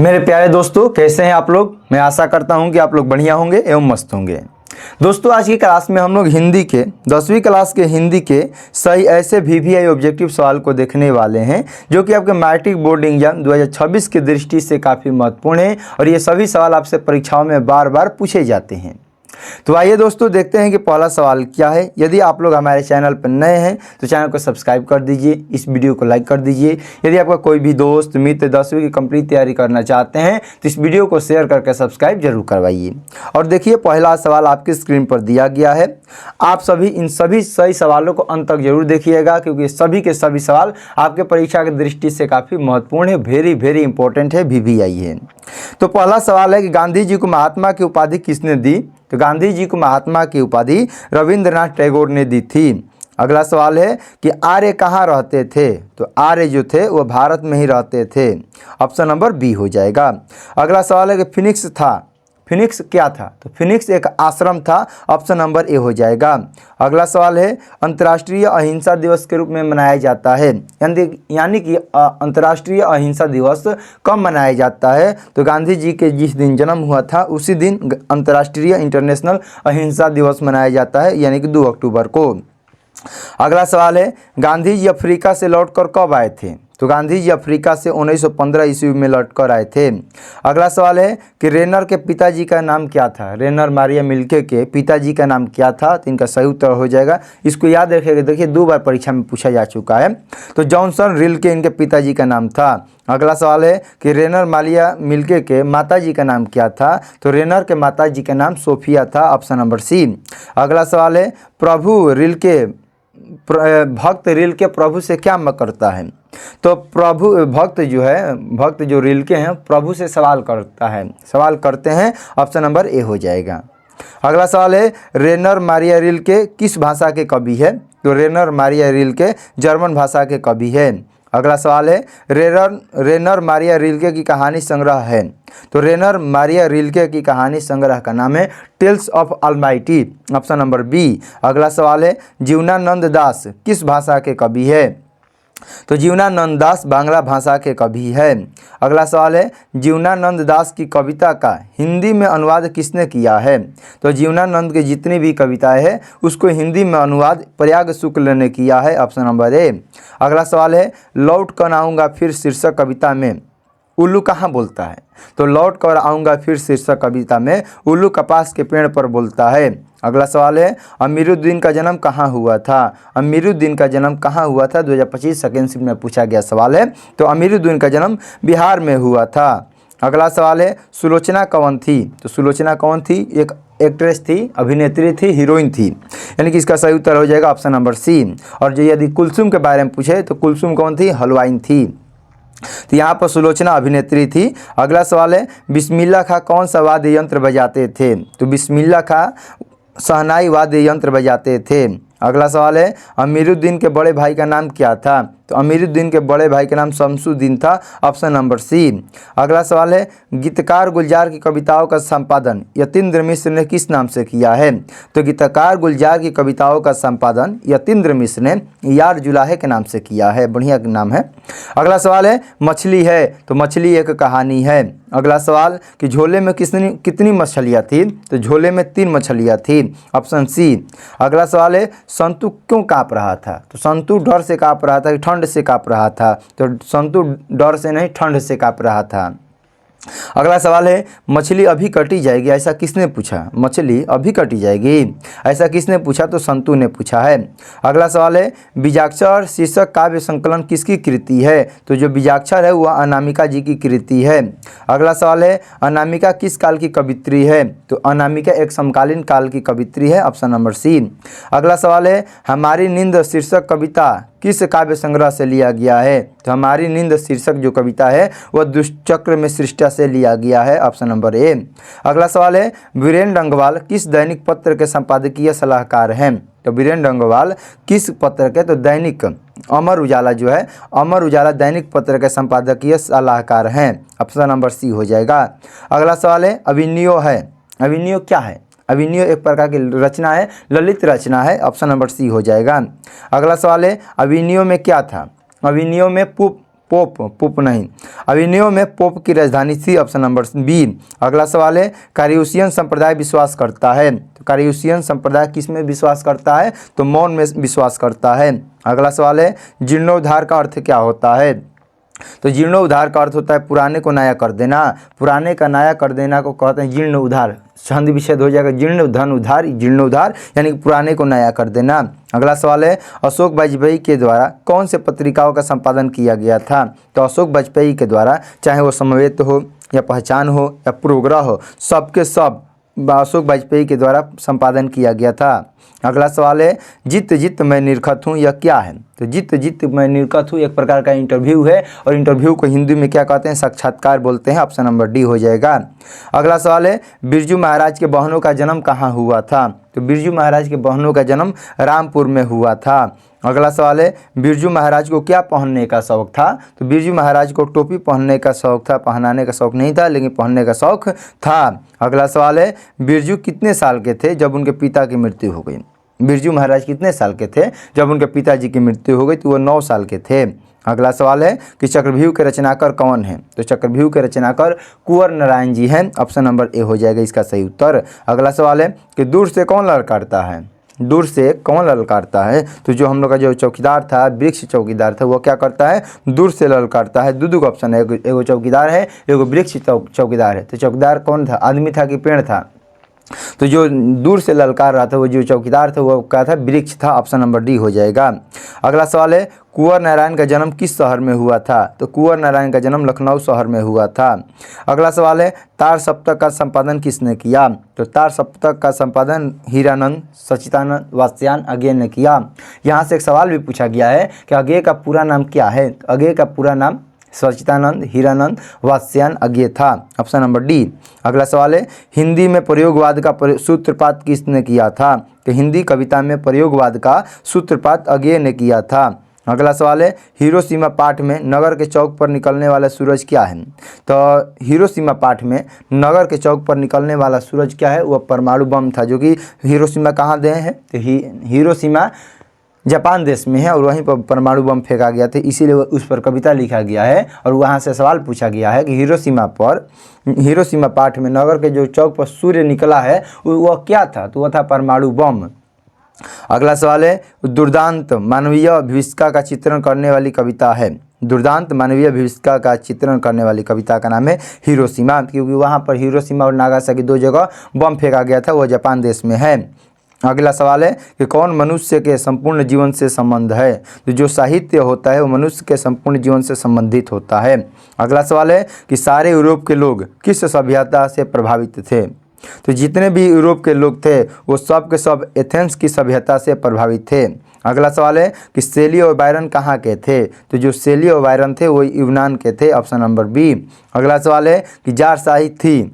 मेरे प्यारे दोस्तों, कैसे हैं आप लोग। मैं आशा करता हूं कि आप लोग बढ़िया होंगे एवं मस्त होंगे। दोस्तों, आज की क्लास में हम लोग हिंदी के 10वीं क्लास के हिंदी के सही ऐसे वीवीआई ऑब्जेक्टिव सवाल को देखने वाले हैं जो कि आपके मैट्रिक बोर्ड एग्जाम 2026 की दृष्टि से काफ़ी महत्वपूर्ण है और ये सभी सवाल आपसे परीक्षाओं में बार बार पूछे जाते हैं। तो आइए दोस्तों, देखते हैं कि पहला सवाल क्या है। यदि आप लोग हमारे चैनल पर नए हैं तो चैनल को सब्सक्राइब कर दीजिए, इस वीडियो को लाइक कर दीजिए। यदि आपका कोई भी दोस्त मित्र 10वीं की कंप्लीट तैयारी करना चाहते हैं तो इस वीडियो को शेयर करके सब्सक्राइब जरूर करवाइए। और देखिए, पहला सवाल आपकी स्क्रीन पर दिया गया है। आप सभी इन सभी सही सवालों को अंत तक जरूर देखिएगा, क्योंकि सभी के सभी सवाल आपके परीक्षा की दृष्टि से काफ़ी महत्वपूर्ण है, वेरी इंपॉर्टेंट है, वीवीआई है। तो पहला सवाल है कि गांधी जी को महात्मा की उपाधि किसने दी। तो गांधी जी को महात्मा की उपाधि रविंद्रनाथ टैगोर ने दी थी। अगला सवाल है कि आर्य कहाँ रहते थे। तो आर्य जो थे वो भारत में ही रहते थे। ऑप्शन नंबर बी हो जाएगा। अगला सवाल है कि फिनिक्स था। फिनिक्स क्या था। तो फिनिक्स एक आश्रम था। ऑप्शन नंबर ए हो जाएगा। अगला सवाल है अंतर्राष्ट्रीय अहिंसा दिवस के रूप में मनाया जाता है, यानी कि अंतर्राष्ट्रीय अहिंसा दिवस कब मनाया जाता है। तो गांधी जी के जिस दिन जन्म हुआ था उसी दिन अंतर्राष्ट्रीय इंटरनेशनल अहिंसा दिवस मनाया जाता है, यानी कि 2 अक्टूबर को। अगला सवाल है गांधी जी अफ्रीका से लौटकर कब आए थे। तो गांधी जी अफ्रीका से 1915 ईस्वी में लौटकर आए थे। अगला सवाल है कि रेनर के पिताजी का नाम क्या था। रेनर मारिया मिल्के के पिताजी का नाम क्या था। तो इनका सही उत्तर हो जाएगा, इसको याद रखिएगा। देखिए, 2 बार परीक्षा में पूछा जा चुका है। तो जॉनसन रिल्के इनके पिताजी का नाम था। अगला सवाल है कि रेनर मारिया मिल्के के माताजी का नाम क्या था। तो रेनर के माताजी का नाम सोफिया था। Option number C. अगला सवाल है भक्त रिल्के प्रभु से क्या करता है। तो भक्त जो रिल्के हैं प्रभु से सवाल करते हैं। ऑप्शन नंबर ए हो जाएगा। अगला सवाल है रेनर मारिया रिल्के किस भाषा के कवि है। तो रेनर मारिया रिल्के जर्मन भाषा के कवि है। अगला सवाल है रेनर मारिया रिल्के की कहानी संग्रह है। तो रेनर मारिया रिल्के की कहानी संग्रह का नाम है tales of almighty. Option number B. अगला सवाल है जीवनानंद दास किस भाषा के कवि है। तो जीवनानंद दास बांग्ला भाषा के कवि है। अगला सवाल है जीवनानंद दास की कविता का हिंदी में अनुवाद किसने किया है। तो जीवनानंद की जितनी भी कविताएं हैं उसको हिंदी में अनुवाद प्रयाग शुक्ल ने किया है। Option number A. अगला सवाल है लौट कर आऊँगा फिर शीर्षक कविता में उल्लू कहाँ बोलता है। तो लौट कर आऊँगा फिर शीर्षक कविता में उल्लू कपास के पेड़ पर बोलता है। अगला सवाल है अमीरुद्दीन का जन्म कहाँ हुआ था। अमीरुद्दीन का जन्म कहाँ हुआ था 2025 सेकेंड शिफ्ट में पूछा गया सवाल है। तो अमीरुद्दीन का जन्म बिहार में हुआ था। अगला सवाल है सुलोचना कौन थी। तो सुलोचना कौन थी। एक एक्ट्रेस थी, अभिनेत्री थी, हीरोइन थी, यानी कि इसका सही उत्तर हो जाएगा ऑप्शन नंबर सी। और जो यदि कुलसुम के बारे में पूछे तो कुलसुम कौन थी, हलवाइन थी। तो यहाँ पर सुलोचना अभिनेत्री थी। अगला सवाल है बिस्मिल्लाह खां कौन सा वाद्य यंत्र बजाते थे। तो बिस्मिल्लाह खां शहनाई वाद्य यंत्र बजाते थे। अगला सवाल है अमीरुद्दीन के बड़े भाई का नाम क्या था। तो अमीरुद्दीन के बड़े भाई का नाम शमसुद्दीन था। Option number C. अगला सवाल है गीतकार गुलजार की कविताओं का संपादन यतीन्द्र मिश्र ने किस नाम से किया है। तो गीतकार गुलजार की कविताओं का संपादन यतीन्द्र मिश्र ने यार जुलाहे के नाम से किया है। बढ़िया नाम है। अगला सवाल है मछली है। तो मछली एक कहानी है। अगला सवाल कि झोले में कितनी मछलियाँ थी। तो झोले में 3 मछलियाँ थी। Option C. अगला सवाल है संतु क्यों काँप रहा था। तो संतु डर से काँप रहा था, ठंड से काँप रहा था। तो संतु डर से नहीं, ठंड से काँप रहा था। अगला सवाल है मछली अभी कटी जाएगी, ऐसा किसने पूछा। मछली अभी कटी जाएगी, ऐसा किसने पूछा। तो संतु ने पूछा है। अगला सवाल है बीजाक्षर शीर्षक काव्य संकलन किसकी कृति है। तो जो बीजाक्षर है वह अनामिका जी की कृति है। अगला सवाल है अनामिका किस काल की कवित्री है। तो अनामिका एक समकालीन काल की कवित्री है। Option number C. अगला सवाल है हमारी नींद शीर्षक कविता किस काव्य संग्रह से लिया गया है। तो हमारी नींद शीर्षक जो कविता है वह दुष्चक्र में सृष्टा से लिया गया है। Option number A. अगला सवाल है वीरेंद्र अंगवाल किस दैनिक पत्र के संपादकीय सलाहकार हैं। तो वीरेंद्र अंगवाल किस पत्र के। तो दैनिक अमर उजाला जो है, अमर उजाला दैनिक पत्र के संपादकीय सलाहकार हैं। ऑप्शन नंबर सी हो जाएगा। अगला सवाल है अभिनयो है। अभिनयो क्या है। अभिनय एक प्रकार की रचना है, ललित रचना है। ऑप्शन नंबर सी हो जाएगा। अगला सवाल है अभिनयों में क्या था। अभिनयों में पोप, पोप नहीं। अभिनयो में पोप की राजधानी थी, ऑप्शन नंबर बी। अगला सवाल है कारियोसियन संप्रदाय विश्वास करता है, तो कारियोसियन संप्रदाय किस में विश्वास करता है, तो मौन में विश्वास करता है। अगला सवाल है जीर्णोद्धार का अर्थ क्या होता है, तो जीर्णोद्धार का अर्थ होता है पुराने को नया कर देना, पुराने का नया कर देना को कहते हैं जीर्ण उद्धार, छंद विच्छेद हो जाएगा, जीर्ण धन उद्धार, जीर्णोद्धार यानी कि पुराने को नया कर देना। अगला सवाल है अशोक वाजपेयी के द्वारा कौन से पत्रिकाओं का संपादन किया गया था, तो अशोक वाजपेयी के द्वारा चाहे वो समवेत हो या पहचान हो या पूर्वग्रह हो, सबके सब अशोक वाजपेयी के द्वारा संपादन किया गया था। अगला सवाल है जित जित मैं निरखत हूँ यह क्या है, तो जित जित मैं निरखत हूँ एक प्रकार का इंटरव्यू है, और इंटरव्यू को हिंदी में क्या कहते हैं, साक्षात्कार बोलते हैं, ऑप्शन नंबर डी हो जाएगा। अगला सवाल है बिरजू महाराज के बहनों का जन्म कहाँ हुआ था, तो बिरजू महाराज के बहनों का जन्म रामपुर में हुआ था। अगला सवाल है बिरजू महाराज को क्या पहनने का शौक था, तो बिरजू महाराज को टोपी पहनने का शौक था, पहनाने का शौक नहीं था लेकिन पहनने का शौक था। अगला सवाल है बिरजू कितने साल के थे जब उनके पिता की मृत्यु हो गई, बिरजू महाराज कितने साल के थे जब उनके पिताजी की मृत्यु हो गई, तो वो 9 साल के थे। अगला सवाल है कि चक्रव्यूह के रचनाकार कौन है, तो चक्रव्यूह के रचनाकार कुंवर नारायण जी हैं, ऑप्शन नंबर ए हो जाएगा इसका सही उत्तर। अगला सवाल है कि दूर से कौन ललकारता है, दूर से कौन ललकारता है, तो जो हम लोग का जो चौकीदार था, वृक्ष चौकीदार था, वो क्या करता है, दूर से ललकारता है। दो ऑप्शन है, एगो चौकीदार है, एगो वृक्ष चौकीदार है। तो चौकीदार कौन था, आदमी था कि पेड़ था, तो जो दूर से ललकार रहा था वो जो चौकीदार था वो क्या था, वृक्ष था, ऑप्शन नंबर डी हो जाएगा। अगला सवाल है कुंवर नारायण का जन्म किस शहर में हुआ था, तो कुंवर नारायण का जन्म लखनऊ शहर में हुआ था। अगला सवाल है तार सप्तक का संपादन किसने किया, तो तार सप्तक का संपादन हीरानंद सच्चिदानंद वात्स्यायन अज्ञेय ने किया। यहाँ से एक सवाल भी पूछा गया है कि अज्ञेय का पूरा नाम क्या है, तो अज्ञेय का पूरा नाम सच्चिदानंद हीरानंद वात्स्यायन अज्ञेय था, ऑप्शन नंबर डी। अगला सवाल है हिंदी में प्रयोगवाद का सूत्रपात किसने किया था, तो हिंदी कविता में प्रयोगवाद का सूत्रपात अज्ञेय ने किया था। अगला सवाल है हिरोशिमा पाठ में नगर के चौक पर निकलने वाला सूरज क्या है, तो हिरोशिमा पाठ में नगर के चौक पर निकलने वाला सूरज क्या है, वह परमाणु बम था, जो कि हिरोशिमा कहाँ दे हैं, तो हिरोशिमा जापान देश में है और वहीं पर परमाणु बम फेंका गया था, इसीलिए उस पर कविता लिखा गया है। और वहाँ से सवाल पूछा गया है कि हिरोशिमा पाठ में नगर के जो चौक पर सूर्य निकला है वह क्या था, तो वह था परमाणु बम। अगला सवाल है दुर्दांत मानवीय भविष्य का चित्रण करने वाली कविता है, दुर्दांत मानवीय भविष्य का चित्रण करने वाली कविता का नाम है हिरोशिमा, क्योंकि वहाँ पर हिरोशिमा और नागासाकी 2 जगह बम फेंका गया था, वह जापान देश में है। अगला सवाल है कि कौन मनुष्य के संपूर्ण जीवन से संबंध है, तो जो साहित्य होता है वो मनुष्य के संपूर्ण जीवन से संबंधित होता है। अगला सवाल है कि सारे यूरोप के लोग किस सभ्यता से प्रभावित थे, तो जितने भी यूरोप के लोग थे वो सब के सब एथेंस की सभ्यता से प्रभावित थे। अगला सवाल है कि शेली और बायरन कहाँ के थे, तो जो शेली और बायरन थे वो यूनान के थे, ऑप्शन नंबर बी। अगला सवाल है कि जारशाही थी,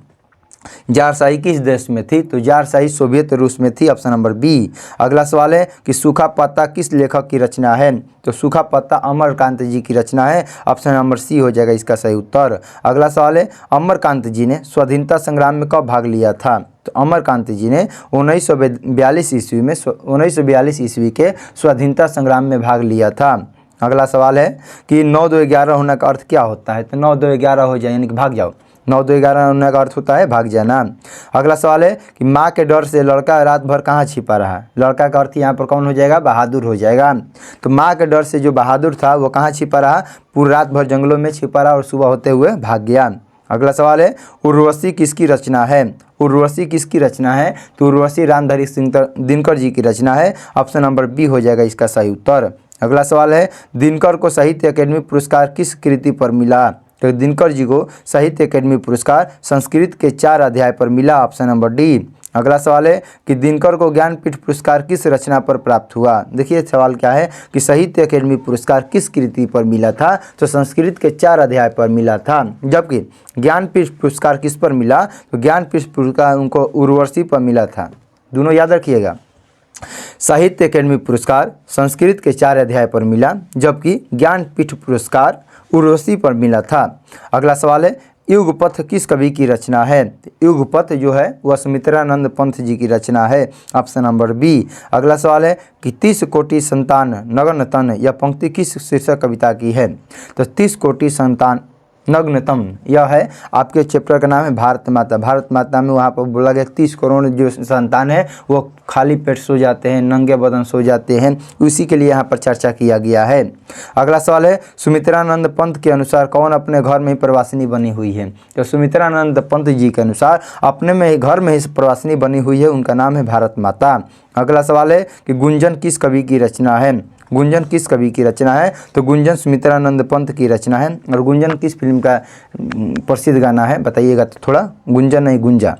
जारशाही किस देश में थी, तो जारशाही सोवियत रूस में थी, ऑप्शन नंबर बी। अगला सवाल है कि सूखा पत्ता किस लेखक की रचना है, तो सूखा पत्ता अमरकांत जी की रचना है, ऑप्शन नंबर सी हो जाएगा इसका सही उत्तर। अगला सवाल है अमरकांत जी ने स्वाधीनता संग्राम में कब भाग लिया था, तो अमरकांत जी ने 1942 ईस्वी में 1942 ईस्वी के स्वाधीनता संग्राम में भाग लिया था। अगला सवाल है कि 9-2-11 होने का अर्थ क्या होता है, तो 9-2-11 हो जाए यानी कि भाग जाओ, 9-2-11 होने का अर्थ होता है भाग जाना। अगला सवाल है कि माँ के डर से लड़का रात भर कहाँ छिपा रहा, लड़का का अर्थ यहाँ पर कौन हो जाएगा, बहादुर हो जाएगा। तो माँ के डर से जो बहादुर था वो कहाँ छिपा रहा, पूरी रात भर जंगलों में छिपा रहा और सुबह होते हुए भाग गया। अगला सवाल है उर्वशी किसकी रचना है, उर्वशी किसकी रचना है, तो उर्वशी रामधारी सिंह दिनकर जी की रचना है, ऑप्शन नंबर बी हो जाएगा इसका सही उत्तर। अगला सवाल है दिनकर को साहित्य अकेडमी पुरस्कार किस कृति पर मिला, तो दिनकर जी को साहित्य अकेडमी पुरस्कार संस्कृत के 4 अध्याय पर मिला, ऑप्शन नंबर डी। अगला सवाल है कि दिनकर को ज्ञानपीठ पुरस्कार किस रचना पर प्राप्त हुआ, देखिए सवाल क्या है कि साहित्य अकेडमी पुरस्कार किस कृति पर मिला था, तो संस्कृत के 4 अध्याय पर मिला था। जबकि ज्ञानपीठ पुरस्कार किस पर मिला, तो ज्ञानपीठ पुरस्कार उनको उर्वशी पर मिला था, दोनों याद रखिएगा। साहित्य अकेडमी पुरस्कार संस्कृत के 4 अध्याय पर मिला, जबकि ज्ञानपीठ पुरस्कार उर्वशी पर मिला था। अगला सवाल है युगपथ किस कवि की रचना है? युगपथ जो है वह सुमित्रानंद पंत जी की रचना है, ऑप्शन नंबर बी। अगला सवाल है कि 30 कोटि संतान नग्न तन यह पंक्ति किस शीर्षक कविता की है? तो 30 कोटि संतान नग्नतम यह है आपके चैप्टर का नाम है भारत माता। भारत माता में वहाँ पर बोला गया 30 करोड़ जो संतान है वो खाली पेट सो जाते हैं, नंगे बदन सो जाते हैं, उसी के लिए यहाँ पर चर्चा किया गया है। अगला सवाल है सुमित्रानंद पंत के अनुसार कौन अपने घर में ही प्रवासिनी बनी हुई है? तो सुमित्रानंद पंत जी के अनुसार अपने में ही घर में ही प्रवासिनी बनी हुई है, उनका नाम है भारत माता। अगला सवाल है कि गुंजन किस कवि की रचना है? गुंजन किस कवि की रचना है? तो गुंजन सुमित्रानंद पंत की रचना है। और गुंजन किस फिल्म का प्रसिद्ध गाना है बताइएगा तो थोड़ा, गुंजन नहीं गुंजा।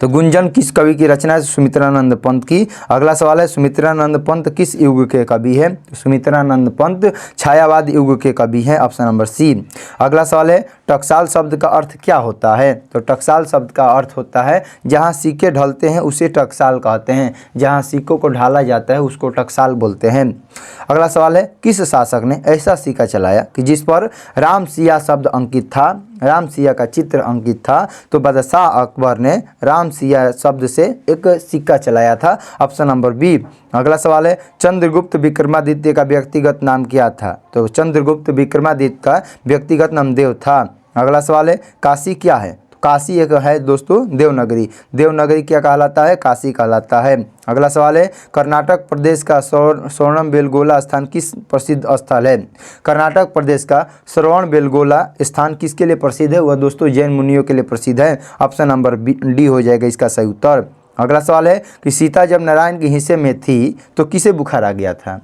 तो गुंजन किस कवि की रचना है? सुमित्रानंद पंत की। अगला सवाल है सुमित्रानंद पंत किस युग के कवि है? तो सुमित्रानंद पंत छायावाद युग के कवि हैं, ऑप्शन नंबर सी। अगला सवाल है टकसाल शब्द का अर्थ क्या होता है? तो टकसाल शब्द का अर्थ होता है जहाँ सिक्के ढलते हैं उसे टकसाल कहते हैं, जहाँ सिक्कों को ढाला जाता है उसको टकसाल बोलते हैं। अगला सवाल है किस शासक ने ऐसा सिक्का चलाया कि जिस पर राम सिया शब्द अंकित था, राम सिया का चित्र अंकित था? तो बादशाह अकबर ने राम सिया शब्द से एक सिक्का चलाया था, ऑप्शन नंबर बी। अगला सवाल है चंद्रगुप्त विक्रमादित्य का व्यक्तिगत नाम क्या था? तो चंद्रगुप्त विक्रमादित्य का व्यक्तिगत नाम देव था। अगला सवाल है काशी क्या है? काशी एक है दोस्तों देवनगरी। देवनगरी क्या कहलाता है? काशी कहलाता है। अगला सवाल है कर्नाटक प्रदेश का श्रवणबेलगोला स्थान किस प्रसिद्ध स्थल है? कर्नाटक प्रदेश का श्रवणबेलगोला स्थान किसके लिए प्रसिद्ध है? वह दोस्तों जैन मुनियों के लिए प्रसिद्ध है, ऑप्शन नंबर डी हो जाएगा इसका सही उत्तर। अगला सवाल है कि सीता जब नारायण के हिस्से में थी तो किसे बुखार आ गया था?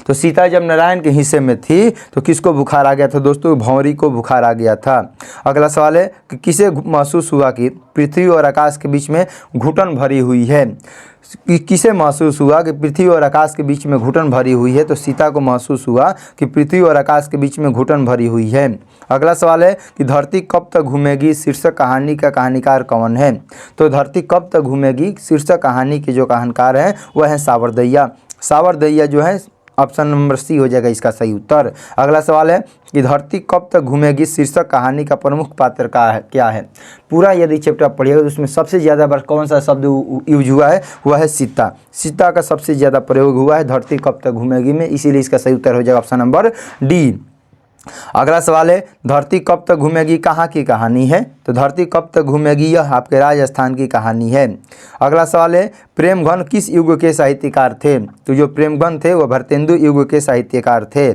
तो सीता जब नारायण के हिस्से में थी तो किसको बुखार आ गया था? दोस्तों भंवरी को बुखार आ गया था। अगला सवाल है कि किसे महसूस हुआ कि पृथ्वी और आकाश के बीच में घुटन भरी हुई है? किसे महसूस हुआ कि पृथ्वी और आकाश के बीच में घुटन भरी हुई है? तो सीता को महसूस हुआ कि पृथ्वी और आकाश के बीच में घुटन भरी हुई है। अगला सवाल है कि धरती कब तक घूमेगी शीर्षक कहानी का कहानीकार कौन है? तो धरती कब तक घूमेगी शीर्षक कहानी के जो कहानीकार हैं वह है सावरदैया। सावरदैया जो है ऑप्शन नंबर सी हो जाएगा इसका सही उत्तर। अगला सवाल है कि धरती कब तक घूमेगी शीर्षक कहानी का प्रमुख पात्र का है क्या है? पूरा यदि चैप्टर आप पढ़िएगा तो उसमें सबसे ज़्यादा बार कौन सा शब्द यूज हुआ है? वह है सीता। सीता का सबसे ज़्यादा प्रयोग हुआ है धरती कब तक घूमेगी में, इसीलिए इसका सही उत्तर हो जाएगा ऑप्शन नंबर डी। अगला सवाल है धरती कब तक घूमेगी कहाँ की कहानी है? तो धरती कब तक घूमेगी यह आपके राजस्थान की कहानी है। अगला सवाल है प्रेमघन किस युग के साहित्यकार थे? तो जो प्रेमघन थे वह भरतेंदु युग के साहित्यकार थे।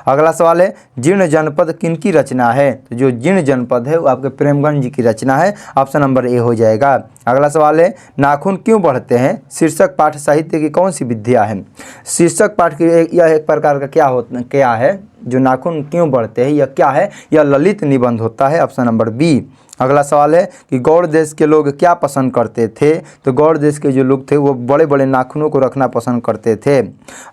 अगला सवाल है जीर्ण जनपद किनकी रचना है? तो जो जीर्ण जनपद है वो आपके प्रेमघन जी की रचना है, ऑप्शन नंबर ए हो जाएगा। अगला सवाल है नाखून क्यों बढ़ते हैं शीर्षक पाठ साहित्य की कौन सी विद्या है? शीर्षक पाठ की यह एक प्रकार का क्या है जो नाखून क्यों बढ़ते हैं, यह क्या है? यह ललित निबंध होता है, ऑप्शन नंबर बी। अगला सवाल है कि गौड़ देश के लोग क्या पसंद करते थे? तो गौड़ देश के जो लोग थे वो बड़े बड़े नाखूनों को रखना पसंद करते थे।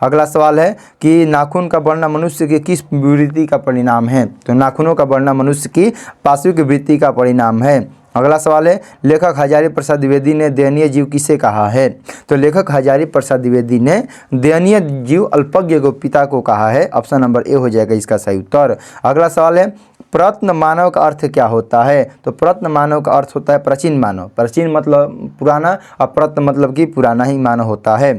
अगला सवाल है कि नाखून का बढ़ना मनुष्य की किस वृत्ति का परिणाम है? तो नाखूनों का बढ़ना मनुष्य की पाशविक वृत्ति का परिणाम है। अगला सवाल है लेखक हजारी प्रसाद द्विवेदी ने दयनीय जीव किसे कहा है? तो लेखक हजारी प्रसाद द्विवेदी ने दयनीय जीव अल्पज्ञ को पिता को कहा है, ऑप्शन नंबर ए हो जाएगा इसका सही उत्तर। अगला सवाल है प्रत्न मानव का अर्थ क्या होता है? तो प्रत्न मानव का अर्थ होता है प्राचीन मानव। प्राचीन मतलब पुराना और प्रत्न मतलब कि पुराना ही मानव होता है।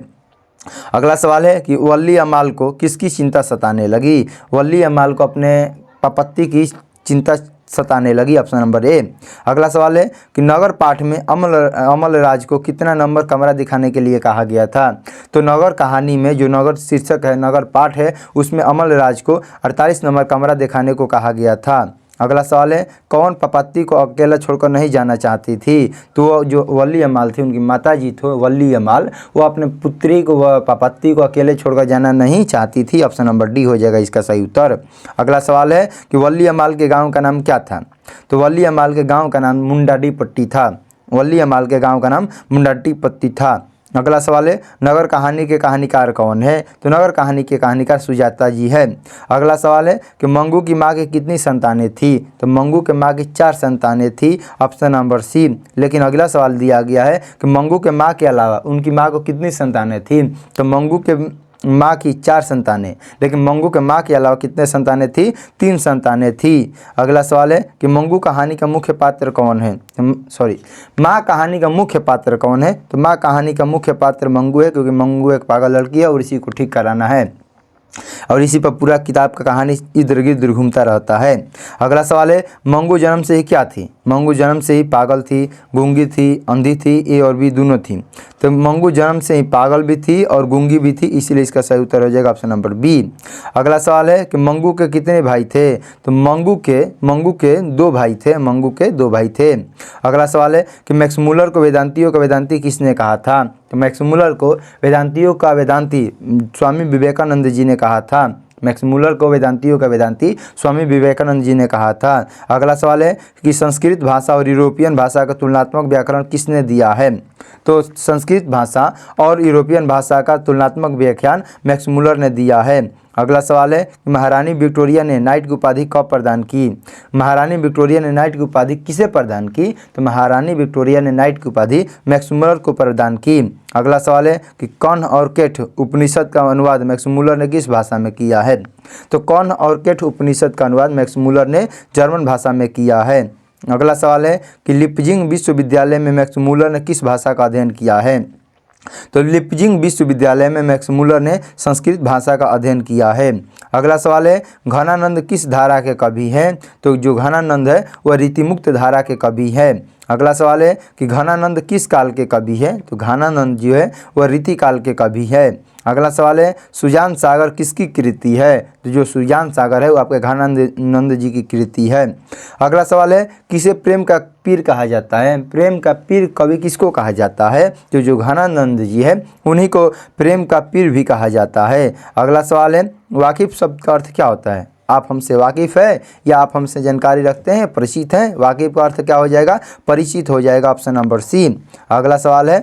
अगला सवाल है कि वल्ली अमाल को किसकी चिंता सताने लगी? वल्ली अमाल को अपने पपत्ती की चिंता सताने लगी, ऑप्शन नंबर ए। अगला सवाल है कि नगर पाठ में अमल राज को कितना नंबर कमरा दिखाने के लिए कहा गया था? तो नगर कहानी में जो नगर शीर्षक है नगर पाठ है उसमें अमल राज को 48 नंबर कमरा दिखाने को कहा गया था। अगला सवाल है कौन पपत्ती को अकेला छोड़कर नहीं जाना चाहती थी? तो जो वल्ली अमाल थी उनकी माता जी थे वल्ली अमाल, वो अपने पुत्री को व पपत्ती को अकेले छोड़कर जाना नहीं चाहती थी, ऑप्शन नंबर डी हो जाएगा इसका सही उत्तर। अगला सवाल है कि वल्ली अमाल के गाँव का नाम क्या था? तो वल्ली अमाल के गाँव का नाम मुंडाडी पट्टी था। वल्ली अमाल के गाँव का नाम मुंडाडी पट्टी था। अगला सवाल है नगर कहानी के कहानीकार कौन है? तो नगर कहानी के कहानीकार सुजाता जी है। अगला सवाल है कि मंगू की माँ की कितनी संतानें थी? तो मंगू के माँ की 4 संतानें थी, ऑप्शन नंबर सी। लेकिन अगला सवाल दिया गया है कि मंगू के माँ के अलावा उनकी माँ को कितनी संतानें थी? तो मंगू के माँ की 4 संतानें, लेकिन मंगू के माँ के अलावा कितने संतानें थी? 3 संतानें थी। अगला सवाल है कि मंगू कहानी का मुख्य पात्र कौन है? माँ कहानी का मुख्य पात्र कौन है? तो माँ कहानी का मुख्य पात्र मंगू है, क्योंकि मंगू एक पागल लड़की है और इसी को ठीक कराना है और इसी पर पूरा किताब का कहानी इधर गिर्द घूमता रहता है। अगला सवाल है मंगू जन्म से ही क्या थी? मंगू जन्म से ही पागल थी, गूंगी थी, अंधी थी, ए और बी दोनों थी। तो मंगू जन्म से ही पागल भी थी और गूंगी भी थी, इसीलिए इसका सही उत्तर हो जाएगा ऑप्शन नंबर बी। अगला सवाल है कि मंगू के कितने भाई थे? तो मंगू के 2 भाई थे, मंगू के 2 भाई थे। अगला सवाल है कि मैक्स मुलर को वेदांतियों का वेदांती किसने कहा था? तो मैक्स मुलर को वेदांतियों का वेदांती स्वामी विवेकानंद जी ने कहा था। मैक्स मुलर को वेदांतियों का वेदांती स्वामी विवेकानंद जी ने कहा था। अगला सवाल है कि संस्कृत भाषा और यूरोपियन भाषा का तुलनात्मक व्याकरण किसने दिया है? तो संस्कृत भाषा और यूरोपियन भाषा का तुलनात्मक व्याख्यान मैक्स मुलर ने दिया है। अगला सवाल है कि महारानी विक्टोरिया ने नाइट की उपाधि कब प्रदान की? महारानी विक्टोरिया ने नाइट की उपाधि किसे प्रदान की? तो महारानी विक्टोरिया ने नाइट की उपाधि मैक्स मुलर को प्रदान की। अगला सवाल है कि कर्ण और केठ उपनिषद का अनुवाद मैक्स मुलर ने किस भाषा में किया है? तो कर्ण और केठ उपनिषद का अनुवाद मैक्स मुलर ने जर्मन भाषा में किया है। अगला सवाल है कि लिप्जिंग विश्वविद्यालय में मैक्स मुलर ने किस भाषा का अध्ययन किया है? तो लिप्जिंग विश्वविद्यालय में मैक्स मुलर ने संस्कृत भाषा का अध्ययन किया है। अगला सवाल है घनानंद किस धारा के कवि हैं? तो जो घनानंद है वह रीतिमुक्त धारा के कवि है। अगला सवाल है कि घनानंद किस काल के कवि है? तो घनानंद जो है वह रीति काल के कवि है। अगला सवाल है सुजान सागर किसकी कृति है? तो जो सुजान सागर है वो आपके घनानंद जी की कृति है। अगला सवाल है किसे प्रेम का पीर कहा जाता है? प्रेम का पीर कवि किसको कहा जाता है? तो जो घनानंद जी है उन्हीं को प्रेम का पीर भी कहा जाता है। अगला सवाल है वाकिफ शब्द का अर्थ क्या होता है? आप हमसे वाकिफ़ है या आप हमसे जानकारी रखते हैं, परिचित हैं? वाकिफ़ का अर्थ क्या हो जाएगा? परिचित हो जाएगा, ऑप्शन नंबर सी। अगला सवाल है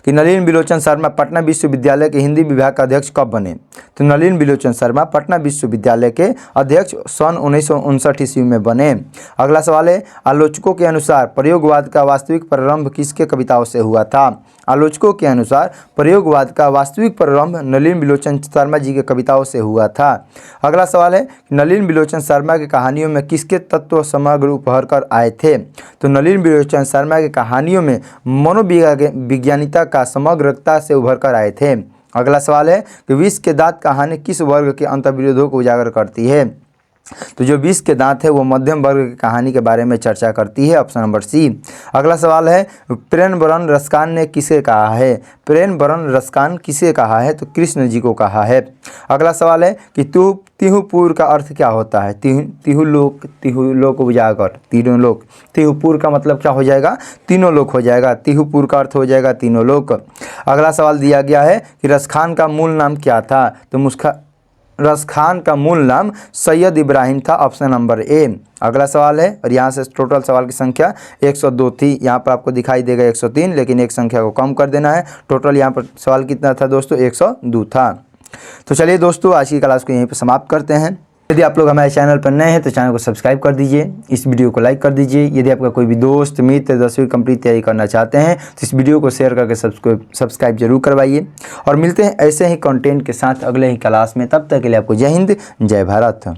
कि नलिन बिलोचन शर्मा पटना विश्वविद्यालय के हिंदी विभाग का अध्यक्ष कब बने? तो नलिन बिलोचन शर्मा पटना विश्वविद्यालय के अध्यक्ष सन 1959 ईस्वी में बने। अगला सवाल है आलोचकों के अनुसार प्रयोगवाद का वास्तविक प्रारंभ किसके कविताओं से हुआ था? आलोचकों के अनुसार प्रयोगवाद का वास्तविक प्रारंभ नलिन बिलोचन शर्मा जी के कविताओं से हुआ था। अगला सवाल है नलिन बिलोचन शर्मा की कहानियों में किसके तत्व समग्र उभर कर आए थे? तो नलिन बिलोचन शर्मा की कहानियों में मनोविज्ञानिकता का समग्रता से उभर कर आए थे। अगला सवाल है कि विष के दांत कहानी किस वर्ग के अंतर्विरोधों को उजागर करती है? तो जो विष के दांत है वो मध्यम वर्ग की कहानी के बारे में चर्चा करती है, ऑप्शन नंबर सी। अगला सवाल है प्रेम रसकान ने किसे कहा है? प्रेम रसकान किसे कहा है? तो कृष्ण जी को कहा है। अगला सवाल है कि तिहुपुर का अर्थ क्या होता है? तिहुलोक उजागर, तीनों लोक। तिहुपुर का मतलब क्या हो जाएगा? तीनों लोक हो जाएगा। तिहुपुर का अर्थ हो जाएगा तीनों लोक। अगला सवाल दिया गया है कि रसखान का मूल नाम क्या था? तो रसखान का मूल नाम सैयद इब्राहिम था, ऑप्शन नंबर ए। अगला सवाल है और यहाँ से टोटल सवाल की संख्या 102 थी। यहाँ पर आपको दिखाई देगा 103, लेकिन एक संख्या को कम कर देना है। टोटल यहाँ पर सवाल कितना था दोस्तों? 102 था। तो चलिए दोस्तों आज की क्लास को यहीं पर समाप्त करते हैं। यदि आप लोग हमारे चैनल पर नए हैं तो चैनल को सब्सक्राइब कर दीजिए, इस वीडियो को लाइक कर दीजिए। यदि आपका कोई भी दोस्त मित्र 10वीं कंप्लीट तैयारी करना चाहते हैं तो इस वीडियो को शेयर करके सब्सक्राइब जरूर करवाइए। और मिलते हैं ऐसे ही कंटेंट के साथ अगले ही क्लास में। तब तक के लिए आपको जय हिंद, जय भारत।